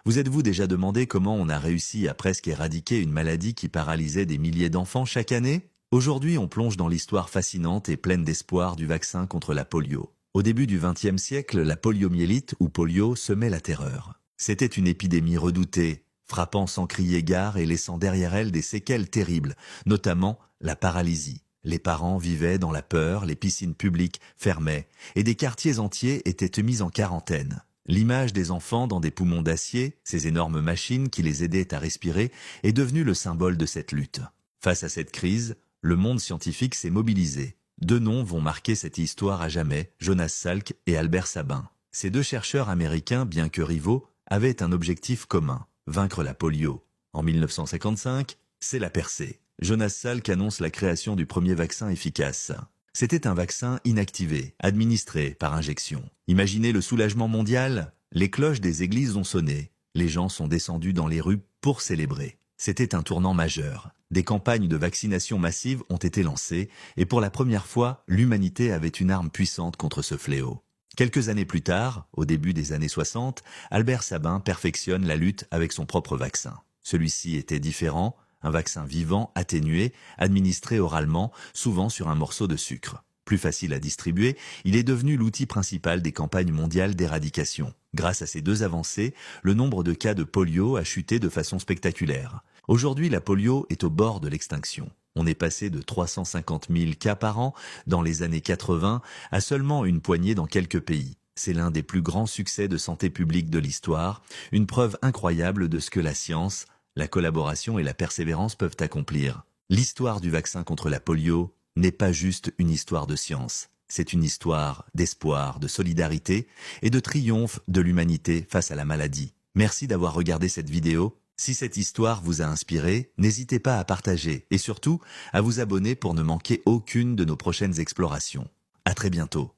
Vous êtes-vous déjà demandé comment on a réussi à presque éradiquer une maladie qui paralysait des milliers d'enfants chaque année? Aujourd'hui, on plonge dans l'histoire fascinante et pleine d'espoir du vaccin contre la polio. Au début du XXe siècle, la poliomyélite ou polio semait la terreur. C'était une épidémie redoutée, frappant sans crier gare et laissant derrière elle des séquelles terribles, notamment la paralysie. Les parents vivaient dans la peur, les piscines publiques fermaient et des quartiers entiers étaient mis en quarantaine. L'image des enfants dans des poumons d'acier, ces énormes machines qui les aidaient à respirer, est devenue le symbole de cette lutte. Face à cette crise, le monde scientifique s'est mobilisé. Deux noms vont marquer cette histoire à jamais, Jonas Salk et Albert Sabin. Ces deux chercheurs américains, bien que rivaux, avaient un objectif commun, vaincre la polio. En 1955, c'est la percée. Jonas Salk annonce la création du premier vaccin efficace. C'était un vaccin inactivé, administré par injection. Imaginez le soulagement mondial. Les cloches des églises ont sonné. Les gens sont descendus dans les rues pour célébrer. C'était un tournant majeur. Des campagnes de vaccination massive ont été lancées et pour la première fois, l'humanité avait une arme puissante contre ce fléau. Quelques années plus tard, au début des années 60, Albert Sabin perfectionne la lutte avec son propre vaccin. Celui-ci était différent, un vaccin vivant, atténué, administré oralement, souvent sur un morceau de sucre. Plus facile à distribuer, il est devenu l'outil principal des campagnes mondiales d'éradication. Grâce à ces deux avancées, le nombre de cas de polio a chuté de façon spectaculaire. Aujourd'hui, la polio est au bord de l'extinction. On est passé de 350 000 cas par an dans les années 80 à seulement une poignée dans quelques pays. C'est l'un des plus grands succès de santé publique de l'histoire, une preuve incroyable de ce que la science, la collaboration et la persévérance peuvent accomplir. L'histoire du vaccin contre la polio n'est pas juste une histoire de science. C'est une histoire d'espoir, de solidarité et de triomphe de l'humanité face à la maladie. Merci d'avoir regardé cette vidéo. Si cette histoire vous a inspiré, n'hésitez pas à partager et surtout à vous abonner pour ne manquer aucune de nos prochaines explorations. À très bientôt.